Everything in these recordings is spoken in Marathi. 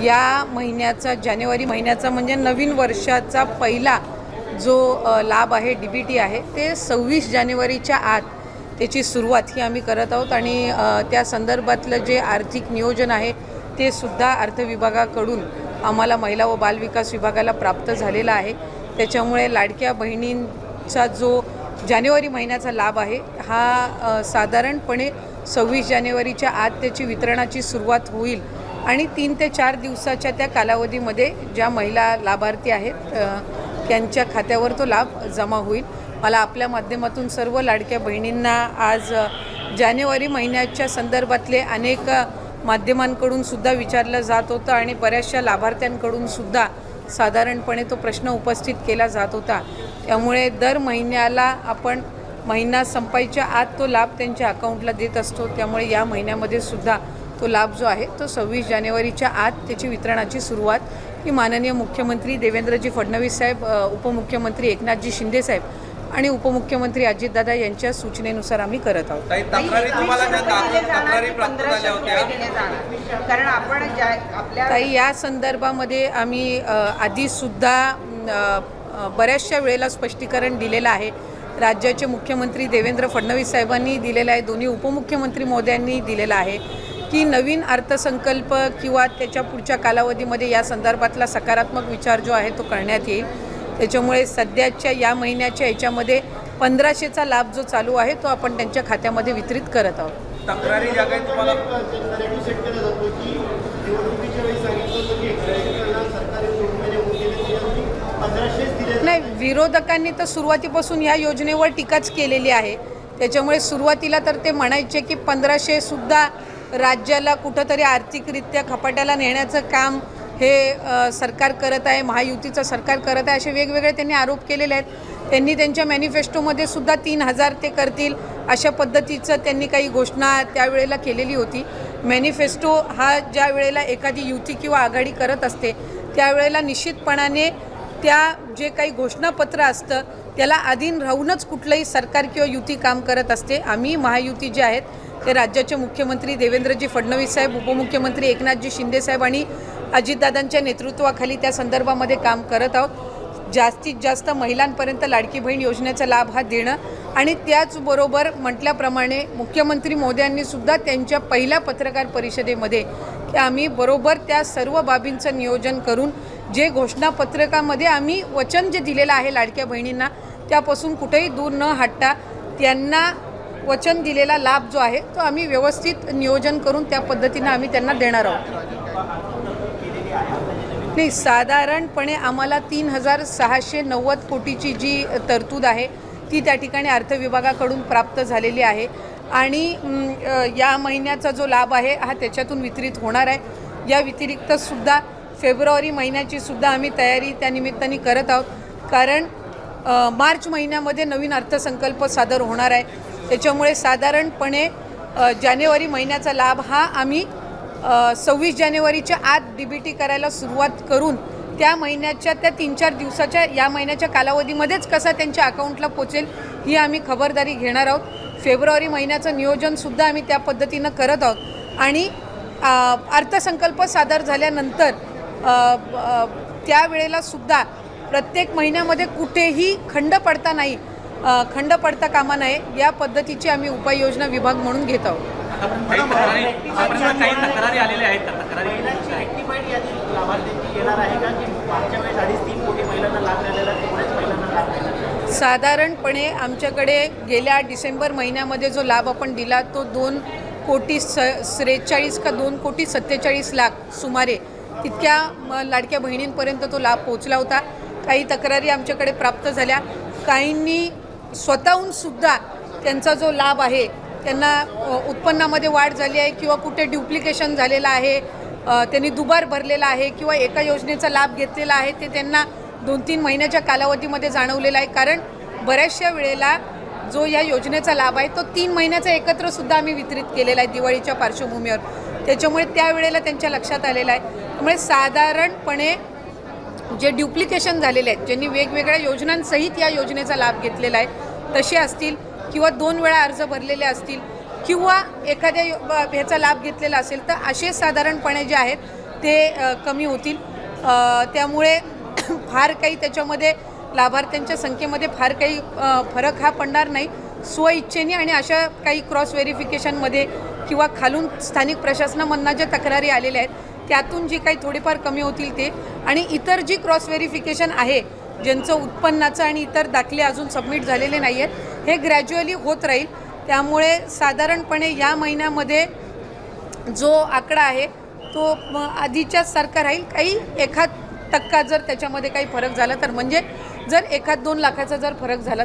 या महिन्याचा जानेवारी महिन्याचा म्हणजे नवीन वर्षाचा पहिला जो लाभ आहे DBT आहे ते 26 जानेवारीच्या आत त्याची सुरुवात ही आम्ही करत आहोत आणि त्या संदर्भातलं जे आर्थिक नियोजन आहे ते सुद्धा अर्थ विभागाकडून आम्हाला महिला व बालविकास विभागाला प्राप्त झालेला आहे। त्याच्यामुळे लाडक्या बहिणींचा जो जानेवारी महिन्याचा लाभ आहे हा साधारणपणे 26 जानेवारीच्या आत त्याची वितरणाची सुरुवात होईल आणि 3 ते 4 दिवसाच्या त्या कालावधीमध्ये ज्या महिला लाभार्थी आहेत त्यांच्या खात्यावर तो लाभ जमा होईल। मला आपल्या माध्यमातून सर्व लाडक्या बहिणींना आज जानेवारी महिन्याच्या संदर्भातले अनेक माध्यमांकडून सुद्धा विचारलं जात होतं आणि बऱ्याचशा लाभार्थ्यांकडून सुद्धा साधारणपणे तो प्रश्न उपस्थित केला जात होता। त्यामुळे दर महिन्याला आपण महिना संपायच्या आत तो लाभ त्यांच्या अकाउंटला देत असतो। त्यामुळे या महिन्यामध्ये सुद्धा तो लाभ जो आहे तो 26 जानेवारीच्या आत त्याची वितरणाची सुरुवात ही माननीय मुख्यमंत्री देवेंद्रजी फडणवीस साहेब, उपमुख्यमंत्री एकनाथजी शिंदे साहेब आणि उपमुख्यमंत्री अजितदादा यांच्या सूचनेनुसार आम्ही करत आहोत। ताई, या संदर्भामध्ये आम्ही आधीसुद्धा बऱ्याचशा वेळेला स्पष्टीकरण दिलेलं आहे। राज्याचे मुख्यमंत्री देवेंद्र फडणवीस साहेबांनी दिलेलं आहे, दोन्ही उपमुख्यमंत्री महोदयांनी दिलेलं आहे की नवीन अर्थसंकल्प किंवा त्याच्या पुढच्या कालावधीमध्ये या संदर्भातला सकारात्मक विचार जो आहे तो करण्यात येईल। त्याच्यामुळे सध्याच्या या महिन्याच्या याच्यामध्ये 1500चा लाभ जो चालू आहे तो आपण त्यांच्या खात्यामध्ये वितरित करत आहोत। तक्रारी ज्या काही तुम्हाला नाही, विरोधकांनी तर सुरुवातीपासून ह्या योजनेवर टीकाच केलेली आहे। त्याच्यामुळे सुरुवातीला तर ते म्हणायचे की 1500 सुद्धा राज्याला कुठंतरी आर्थिकरित्या खपाट्याला नेण्याचं काम हे सरकार करत आहे, महायुतीचं सरकार करत आहे, असे वेगवेगळे त्यांनी आरोप केलेले आहेत। त्यांनी त्यांच्या मॅनिफेस्टोमध्ये सुद्धा 3000 ते करतील अशा पद्धतीचं त्यांनी काही घोषणा त्यावेळेला केलेली होती। मॅनिफेस्टो हा ज्या वेळेला एखादी युती किंवा आघाडी करत असते त्यावेळेला निश्चितपणाने त्या जे काही घोषणापत्र असतं त्याला अधीन राहूनच कुठलंही सरकार किंवा युती काम करत असते। आम्ही महायुती जे आहेत ते राज्याचे मुख्यमंत्री देवेंद्रजी फडणवीस साहेब, उपमुख्यमंत्री एकनाथजी शिंदे साहेब आणि अजितदादांच्या नेतृत्वाखाली त्या संदर्भामध्ये काम करत आहोत। जास्तीत जास्त महिलांपर्यंत लाडकी बहीण योजनेचा लाभ हा देणं आणि त्याचबरोबर म्हटल्याप्रमाणे मुख्यमंत्री महोदयांनी सुद्धा त्यांच्या पहिल्या पत्रकार परिषदेमध्ये की आम्ही बरोबर त्या सर्व बाबींचं नियोजन करून जे घोषणापत्रकामध्ये आम्ही वचन जे दिलेलं आहे लाडक्या बहिणींना त्यापासून कुठेही दूर न हटता त्यांना वचन दिलेला लाभ जो आहे तो आम्ही व्यवस्थित नियोजन करून त्या पद्धतीनं आम्ही त्यांना देणार आहोत। नाही, साधारणपणे आम्हाला 3690 कोटीची जी तरतूद आहे ती त्या ठिकाणी अर्थ विभागाकडून प्राप्त झालेली आहे आणि या महिन्याचा जो लाभ आहे हा त्याच्यातून वितरित होणार आहे। या व्यतिरिक्त सुद्धा फेब्रुवारी महिन्याची सुद्धा आम्ही तयारी त्या निमित्ताने करत आहोत, कारण मार्च महिन्यामध्ये नवीन अर्थसंकल्प सादर होणार आहे। त्याच्यामुळे साधारणपणे जानेवारी महिन्याचा लाभ हा आम्ही 26 जानेवारीच्या आत DBT करायला सुरुवात करून त्या महिन्याच्या त्या 3-4 दिवसाच्या या महिन्याच्या कालावधीमध्येच कसा त्यांच्या अकाउंटला पोचेल ही आम्ही खबरदारी घेणार आहोत। फेब्रुवारी महिन्याचं नियोजनसुद्धा आम्ही त्या पद्धतीनं करत आहोत आणि अर्थसंकल्प सादर झाल्यानंतर त्यावेळेला सुद्धा प्रत्येक महिन्यामध्ये कुठेही खंड पडता कामा नये या पद्धतीची आम्ही उपाययोजना विभाग म्हणून घेत आहोत। साधारणपणे आमच्याकडे गेल्या डिसेंबर महिन्यामध्ये जो लाभ आपण दिला तो 2,43 का 2,47 सुमारे तितक्या लाडक्या बहिणींपर्यंत तो लाभ पोहोचला होता। काही तक्रारी आमच्याकडे प्राप्त झाल्या, काहींनी स्वतःहून सुद्धा त्यांचा जो लाभ आहे त्यांना उत्पन्नामध्ये वाढ झाली आहे किंवा कुठे ड्युप्लिकेशन झालेलं आहे, त्यांनी दुबार भरलेला आहे किंवा एका योजनेचा लाभ घेतलेला आहे ते त्यांना 2-3 महिन्याच्या कालावधीमध्ये जाणवलेला आहे। कारण बऱ्याचशा वेळेला जो या योजनेचा लाभ आहे तो 3 महिन्याचा एकत्र सुद्धा आम्ही वितरित केलेला आहे दिवाळीच्या पार्श्वभूमीवर, त्याच्यामुळे त्यावेळेला त्यांच्या लक्षात आलेलं आहे। त्यामुळे साधारणपणे जे ड्युप्लिकेशन झालेले आहेत, ज्यांनी वेगवेगळ्या योजनांसहित या योजनेचा लाभ घेतलेला आहे तसे असतील किंवा 2 वेळा अर्ज भरलेले असतील किंवा एखाद्या ह्याचा लाभ घेतलेला असेल तर असे साधारणपणे जे आहेत ते कमी होतील. त्यामुळे फार काही त्याच्यामध्ये लाभार्थ्यांच्या संख्येमध्ये फार काही फरक हा पडणार नाही. स्वइच्छेने आणि अशा काही क्रॉस व्हेरिफिकेशनमध्ये किंवा खालून स्थानिक प्रशासनामधनं ज्या तक्रारी आलेल्या आहेत त्यातून जी काही थोडीफार कमी होतील ते, आणि इतर जी क्रॉस व्हेरिफिकेशन आहे ज्यांचं उत्पन्नाचं आणि इतर दाखले अजून सबमिट झालेले नाही आहेत, हे ग्रॅज्युअली होत राहील. त्यामुळे साधारणपणे या महिन्यामध्ये जो आकडा आहे तो आधीच्याच सारखा राहील. काही 1% जर त्याच्यामध्ये काही फरक झाला तर, म्हणजे जर 1-2 लाखाचा जर फरक झाला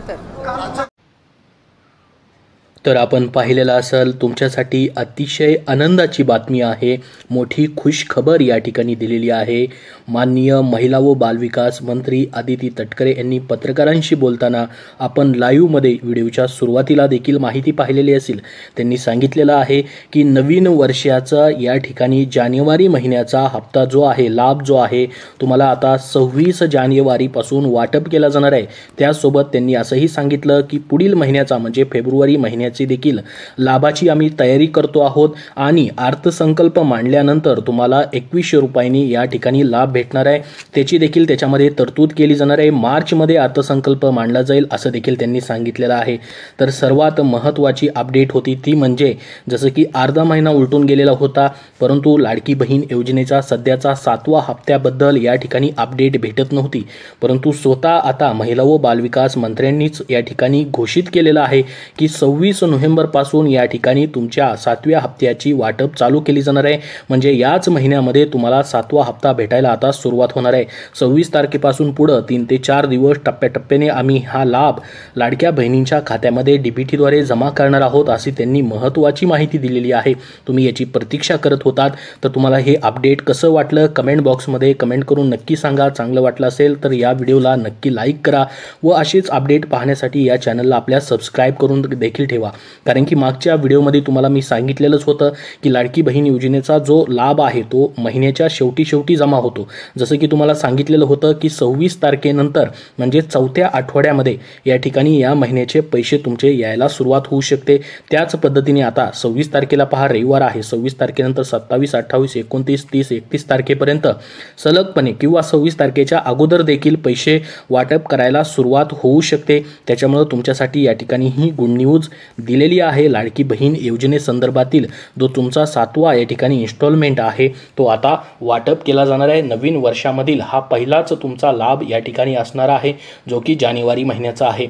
तर आपण पाहिलेलं असेल, तुमच्यासाठी अतिशय आनंदाची बातमी आहे. मोठी खुश खबर या ठिकाणी दिलेली आहे. माननीय महिला व बालविकास मंत्री अदिती तटकरे यांनी पत्रकारांशी बोलताना आपण लाईव्हमध्ये व्हिडिओच्या सुरुवातीला देखील माहिती पाहिलेली असेल. त्यांनी सांगितलेलं आहे की नवीन वर्षाचा या ठिकाणी जानेवारी महिन्याचा हप्ता जो आहे, लाभ जो आहे, तुम्हाला आता 26 जानेवारीपासून वाटप केला जाणार आहे. त्यासोबत त्यांनी असंही सांगितलं की पुढील महिन्याचा म्हणजे फेब्रुवारी महिन्याची देखील लाभाची आम्ही तयारी करतो आहोत आणि अर्थसंकल्प मांडल्यानंतर तुम्हाला 2100 रुपयांनी या ठिकाणी लाभ भेटणार आहे. त्याची देखील त्याच्यामध्ये तरतूद केली जाणार आहे. मार्चमध्ये अर्थसंकल्प मांडला जाईल असं देखील त्यांनी सांगितलेलं आहे. तर सर्वात महत्त्वाची अपडेट होती ती म्हणजे जसं की अर्धा महिना उलटून गेलेला होता, परंतु लाडकी बहीण योजनेचा सध्याचा 7वा हप्त्याबद्दल या ठिकाणी अपडेट भेटत नव्हती. परंतु स्वतः आता महिला व बालविकास मंत्र्यांनीच या ठिकाणी घोषित केलेलं आहे की 26 नोव्हेंबरपासून या ठिकाणी तुमच्या 7व्या हप्त्याची वाटप चालू केली जाणार आहे. म्हणजे याच महिन्यामध्ये तुम्हाला 7वा हप्ता भेटायला आता सुरुवात होणार आहे. 26 तारखेपासून पुढे 3 ते 4 दिवस टप्प्याटप्प्याने आम्ही हा लाभ लाडक्या बहिणींच्या खात्यामध्ये डीबीटीद्वारे जमा करणार आहोत अशी त्यांनी महत्त्वाची माहिती दिलेली आहे. तुम्ही याची प्रतीक्षा करत होतात, तर तुम्हाला हे अपडेट कसं वाटलं कमेंट बॉक्समध्ये कमेंट करून नक्की सांगा. चांगलं वाटलं असेल तर या व्हिडिओला नक्की लाईक करा व असेच अपडेट पाहण्यासाठी या चॅनलला आपल्या सबस्क्राईब करून देखील ठेवा. कारण की मागच्या व्हिडिओमध्ये तुम्हाला मी सांगितलेलंच होतं की लाडकी बहीण योजनेचा जो लाभ आहे तो महिन्याच्या शेवटी जमा होतो. जसं की तुम्हाला सांगितलेलं होतं की 26 तारखेनंतर म्हणजे 4थ्या आठवड्यामध्ये या ठिकाणी या महिन्याचे पैसे तुमचे यायला सुरुवात होऊ शकते. त्याच पद्धतीने आता 26 तारखेला पहा रविवार आहे, 26 तारखेनंतर 27, 28, 29, 30, 31 तारखेपर्यंत सलगपणे किंवा 26 तारखेच्या अगोदर देखील पैसे वाटप करायला सुरुवात होऊ शकते. त्याच्यामुळे तुमच्यासाठी या ठिकाणी ही गुड न्यूज दिलेली आहे. लाडकी बहीण योजनेसंदर्भातील जो तुमचा 7वा या ठिकाणी इन्स्टॉलमेंट आहे तो आता वाटप केला जाणार आहे. नवीन वर्षामधील हा पहिलाच तुमचा लाभ या ठिकाणी असणार आहे जो की जानेवारी महिन्याचा आहे.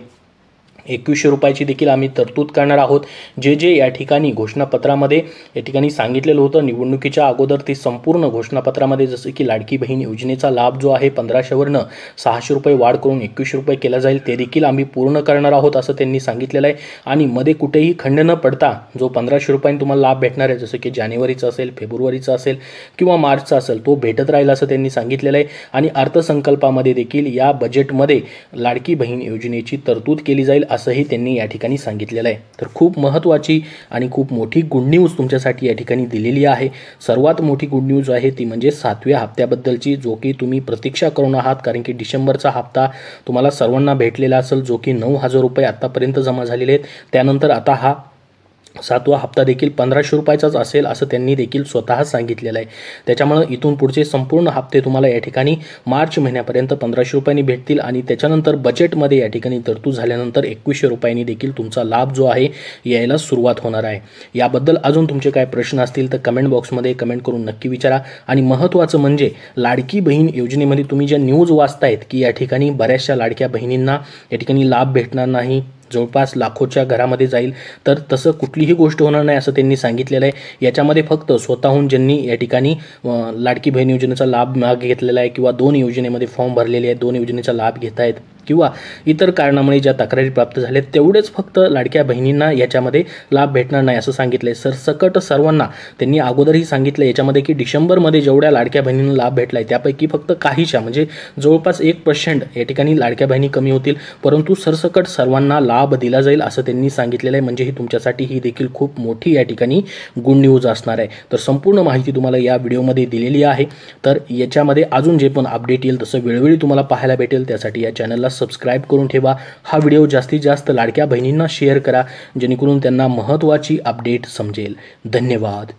2100 रुपयाची देखील आम्ही तरतूद करणार आहोत. जे या ठिकाणी घोषणापत्रामध्ये या ठिकाणी सांगितलेलं होतं निवडणुकीच्या अगोदर ते संपूर्ण घोषणापत्रामध्ये जसं की लाडकी बहीण योजनेचा लाभ जो आहे 1500वरनं 600 रुपये वाढ करून 2100 रुपये केला जाईल ते देखील आम्ही पूर्ण करणार आहोत असं त्यांनी सांगितलेलं आहे. आणि मध्ये कुठेही खंड न पडता जो 1500 रुपयांनी तुम्हाला लाभ भेटणार आहे जसं की जानेवारीचा असेल, फेब्रुवारीचा असेल किंवा मार्चचा असेल तो भेटत राहील असं त्यांनी सांगितलेलं आहे. आणि अर्थसंकल्पामध्ये देखील या बजेटमध्ये लाडकी बहीण योजनेची तरतूद केली जाईल असंही त्यांनी या ठिकाणी सांगितलेलं आहे. तर खूप महत्त्वाची आणि खूप मोठी गुड न्यूज तुमच्यासाठी या ठिकाणी दिलेली आहे. सर्वात मोठी गुड न्यूज आहे ती म्हणजे 7व्या हप्त्याबद्दलची जो की तुम्ही प्रतीक्षा करून आहात. कारण की डिसेंबरचा हप्ता तुम्हाला सर्वांना भेटलेला असेल जो की 9000 रुपये आतापर्यंत जमा झालेले आहेत. त्यानंतर आता हा 7वा हप्ता देखील 1500 रुपयाचाच असेल असं त्यांनी देखील स्वतः सांगितलेलं आहे. त्याच्यामुळे इथून पुढचे संपूर्ण हप्ते तुम्हाला या ठिकाणी मार्च महिन्यापर्यंत 1500 रुपयांनी भेटतील आणि त्याच्यानंतर बजेटमध्ये या ठिकाणी तरतूद झाल्यानंतर 2100 रुपयांनी देखील तुमचा लाभ जो आहे यायला सुरुवात होणार आहे. याबद्दल अजून तुमचे काय प्रश्न असतील तर कमेंट बॉक्समध्ये कमेंट करून नक्की विचारा. आणि महत्त्वाचं म्हणजे लाडकी बहीण योजनेमध्ये तुम्ही ज्या न्यूज वाचतायत की या ठिकाणी बऱ्याचशा लाडक्या बहिणींना या ठिकाणी लाभ भेटणार नाही, जवळपास लाखोच्या घरामध्ये जाईल, तर तसं कुठलीही गोष्ट होणार नाही असं त्यांनी सांगितलेलं आहे. याच्यामध्ये फक्त स्वतःहून ज्यांनी या ठिकाणी लाडकी बहीण योजनेचा लाभ मागे घेतलेला आहे किंवा 2 योजनेमध्ये फॉर्म भरलेले आहेत, 2 योजनेचा लाभ घेत आहेत किंवा इतर कारणामुळे ज्या तक्रारी प्राप्त झाल्या तेवढेच फक्त लाडक्या बहिणींना याच्यामध्ये लाभ भेटणार नाही असं सांगितलंय. सरसकट सर्वांना त्यांनी अगोदरही सांगितलं याच्यामध्ये की डिसेंबरमध्ये जेवढ्या लाडक्या बहिणींना लाभ भेटलाय त्यापैकी फक्त काहीशा म्हणजे जवळपास 1% या ठिकाणी लाडक्या बहिणी कमी होतील, परंतु सरसकट सर्वांना लाभ दिला जाईल असं त्यांनी सांगितलेलं आहे. म्हणजे ही तुमच्यासाठी ही देखील खूप मोठी या ठिकाणी गुड न्यूज असणार आहे. तर संपूर्ण माहिती तुम्हाला या व्हिडिओमध्ये दिलेली आहे. तर याच्यामध्ये अजून जे पण अपडेट येईल तसं वेळोवेळी तुम्हाला पाहायला भेटेल. त्यासाठी या चॅनलला सबस्क्राइब करून ठेवा. हा व्हिडिओ जास्तीत जास्त लाडक्या बहिणींना शेअर करा जेणेकरून त्यांना महत्त्वाची अपडेट समजेल. धन्यवाद.